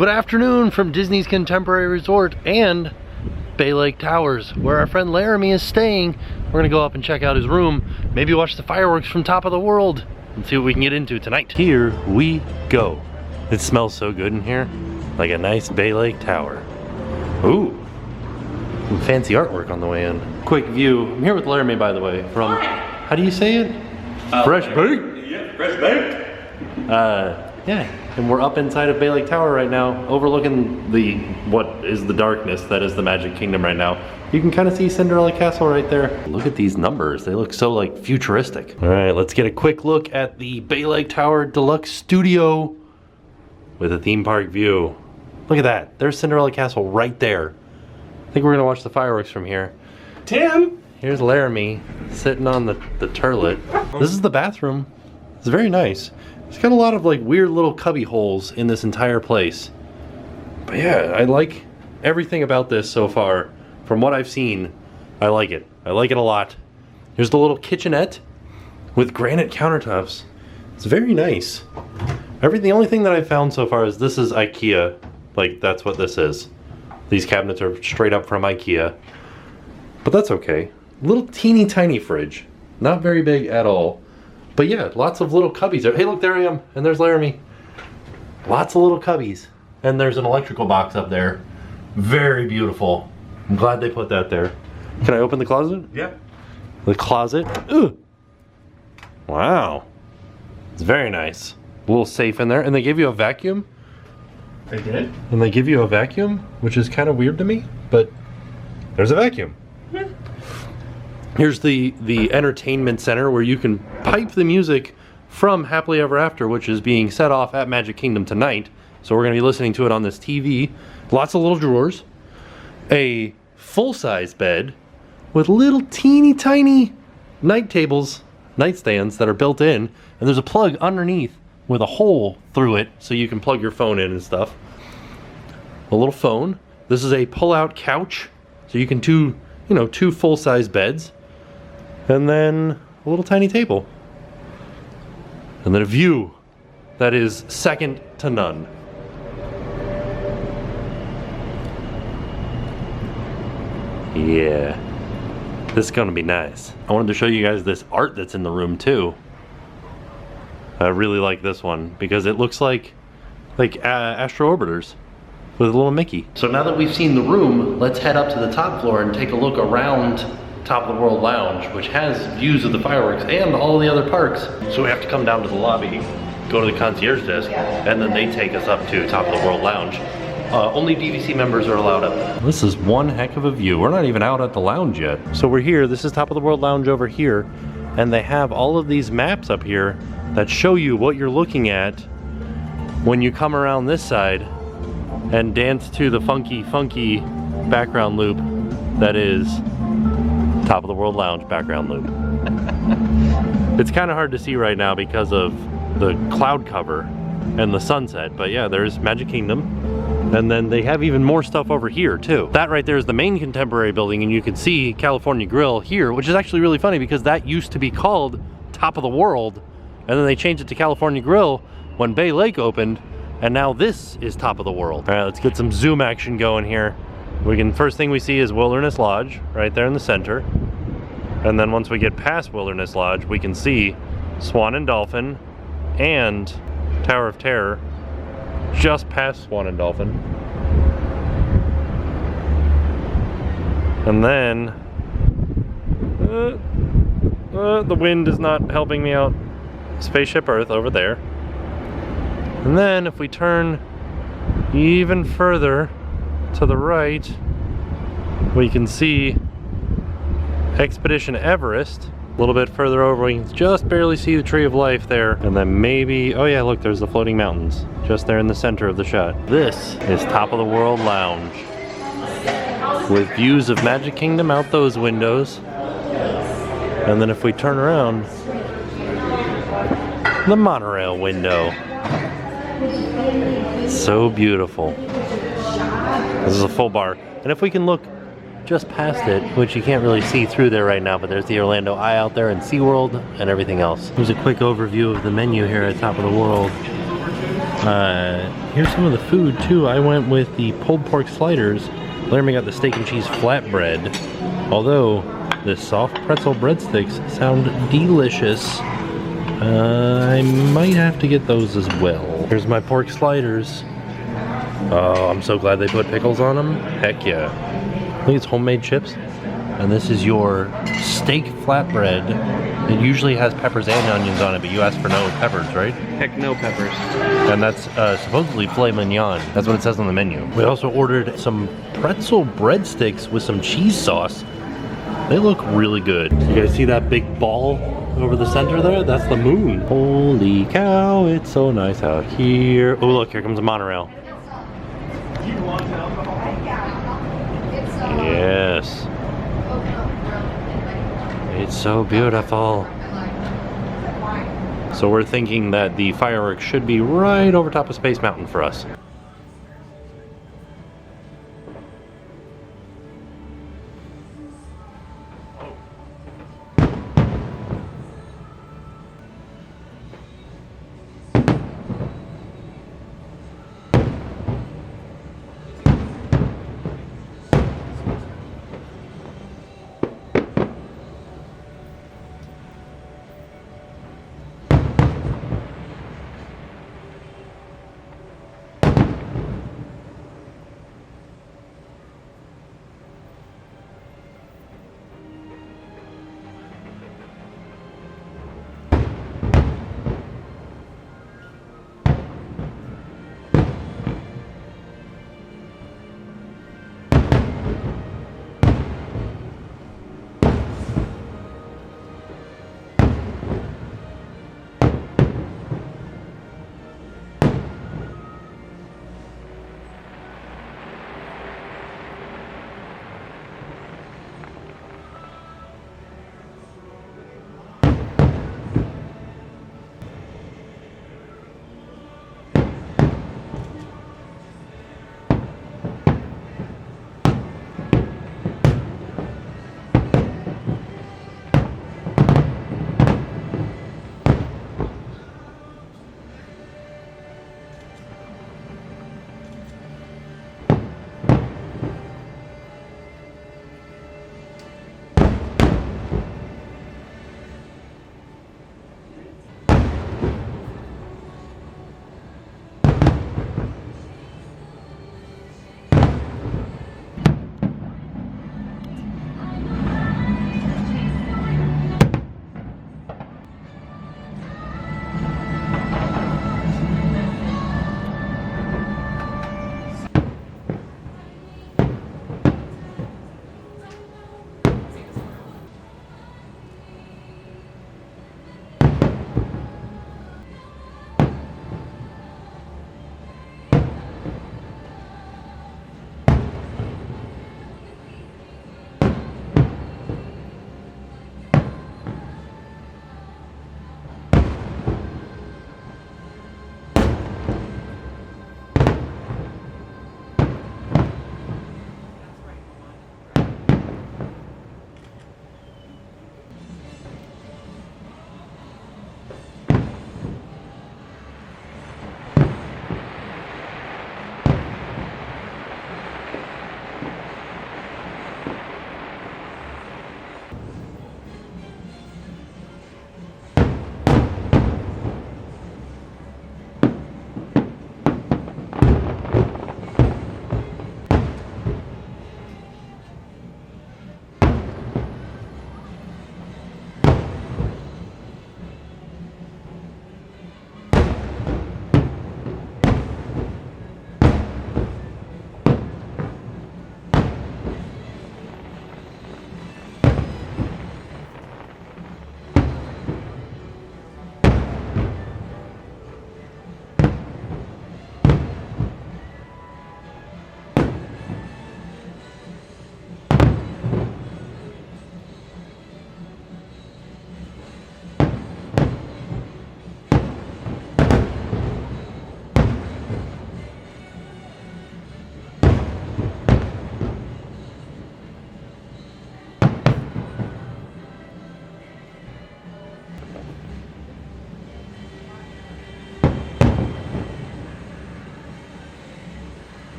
Good afternoon from Disney's Contemporary Resort and Bay Lake Towers, where our friend Laramie is staying. We're gonna go up and check out his room, maybe watch the fireworks from Top of the World, and see what we can get into tonight. Here we go. It smells so good in here, like a nice Bay Lake Tower. Ooh, some fancy artwork on the way in. Quick view. I'm here with Laramie, by the way, from, how do you say it? Fresh Baked? Yeah, Fresh Baked. Yeah, and we're up inside of Bay Lake Tower right now, overlooking what is the darkness that is the Magic Kingdom right now. You can kind of see Cinderella Castle right there. Look at these numbers, they look so like futuristic. All right, let's get a quick look at the Bay Lake Tower Deluxe Studio with a theme park view. Look at that, there's Cinderella Castle right there. I think we're gonna watch the fireworks from here. Tim! Here's Laramie sitting on the turlet. This is the bathroom. It's very nice. It's got a lot of like weird little cubby holes in this entire place. But yeah, I like everything about this so far. From what I've seen, I like it. I like it a lot. Here's the little kitchenette with granite countertops. It's very nice. The only thing that I've found so far is this is IKEA. Like, that's what this is. These cabinets are straight up from IKEA. But that's okay. Little teeny tiny fridge. Not very big at all. But yeah, lots of little cubbies. Hey look, there I am, and there's Laramie. Lots of little cubbies. And there's an electrical box up there. Very beautiful. I'm glad they put that there. Can I open the closet? Yeah. The closet. Ooh. Wow. It's very nice. A little safe in there. And they give you a vacuum. They did? And they give you a vacuum, which is kind of weird to me, but there's a vacuum. Here's the entertainment center where you can pipe the music from Happily Ever After, which is being set off at Magic Kingdom tonight. So we're going to be listening to it on this TV. Lots of little drawers. A full-size bed with little teeny tiny night tables, nightstands that are built in. And there's a plug underneath with a hole through it so you can plug your phone in and stuff. A little phone. This is a pull-out couch. So you can two full-size beds. And then a little tiny table. And then a view that is second to none. Yeah, this is gonna be nice. I wanted to show you guys this art that's in the room too. I really like this one because it looks like Astro Orbiters with a little Mickey. So now that we've seen the room, let's head up to the top floor and take a look around Top of the World Lounge, which has views of the fireworks and all the other parks. So we have to come down to the lobby, go to the concierge desk, and then they take us up to Top of the World Lounge. Only DVC members are allowed up. This is one heck of a view. We're not even out at the lounge yet. So we're here, this is Top of the World Lounge over here, and they have all of these maps up here that show you what you're looking at when you come around this side and dance to the funky background loop that is Top of the World Lounge background loop. It's kind of hard to see right now because of the cloud cover and the sunset, but yeah, there's Magic Kingdom. And then they have even more stuff over here too. That right there is the main Contemporary building, and you can see California Grill here, which is actually really funny because that used to be called Top of the World, and then they changed it to California Grill when Bay Lake opened, and now this is Top of the World. All right, let's get some zoom action going here. First thing we see is Wilderness Lodge right there in the center. And then once we get past Wilderness Lodge, we can see Swan and Dolphin and Tower of Terror just past Swan and Dolphin. And then the wind is not helping me out. Spaceship Earth over there. And then if we turn even further to the right, we can see Expedition Everest. A little bit further over, we can just barely see the Tree of Life there. And then maybe, oh yeah, look, there's the floating mountains just there in the center of the shot. This is Top of the World Lounge with views of Magic Kingdom out those windows. And then if we turn around, the monorail window. So beautiful. This is a full bar. And if we can look just past it, which you can't really see through there right now, but there's the Orlando Eye out there and SeaWorld and everything else. Here's a quick overview of the menu here at Top of the World. Here's some of the food too. I went with the pulled pork sliders. Laramie got the steak and cheese flatbread. Although the soft pretzel breadsticks sound delicious, I might have to get those as well. Here's my pork sliders. Oh, I'm so glad they put pickles on them. Heck yeah. I think it's homemade chips. And this is your steak flatbread. It usually has peppers and onions on it, but you asked for no peppers, right? Heck no peppers. And that's supposedly filet mignon. That's what it says on the menu. We also ordered some pretzel breadsticks with some cheese sauce. They look really good. You guys see that big ball over the center there? That's the moon. Holy cow, it's so nice out here. Oh look, here comes a monorail. Yes. It's so beautiful. So we're thinking that the fireworks should be right over top of Space Mountain for us.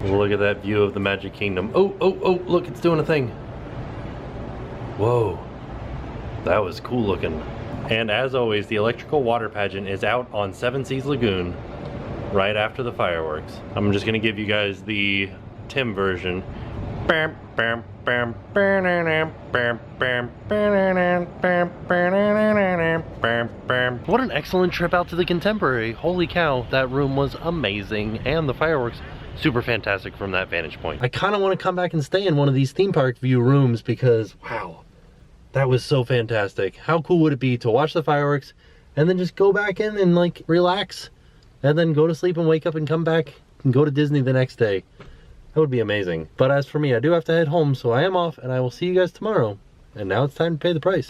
Look at that view of the Magic Kingdom. Oh, oh, oh, look, it's doing a thing. Whoa, that was cool looking. And as always, the electrical water pageant is out on Seven Seas Lagoon right after the fireworks. I'm just gonna give you guys the Tim version. What an excellent trip out to the Contemporary. Holy cow, that room was amazing, and the fireworks super fantastic from that vantage point. I kind of want to come back and stay in one of these theme park view rooms because wow, that was so fantastic. How cool would it be to watch the fireworks and then just go back in and like relax and then go to sleep and wake up and come back and go to Disney the next day? That would be amazing. But as for me, I do have to head home, so I am off and I will see you guys tomorrow. And now it's time to pay the price.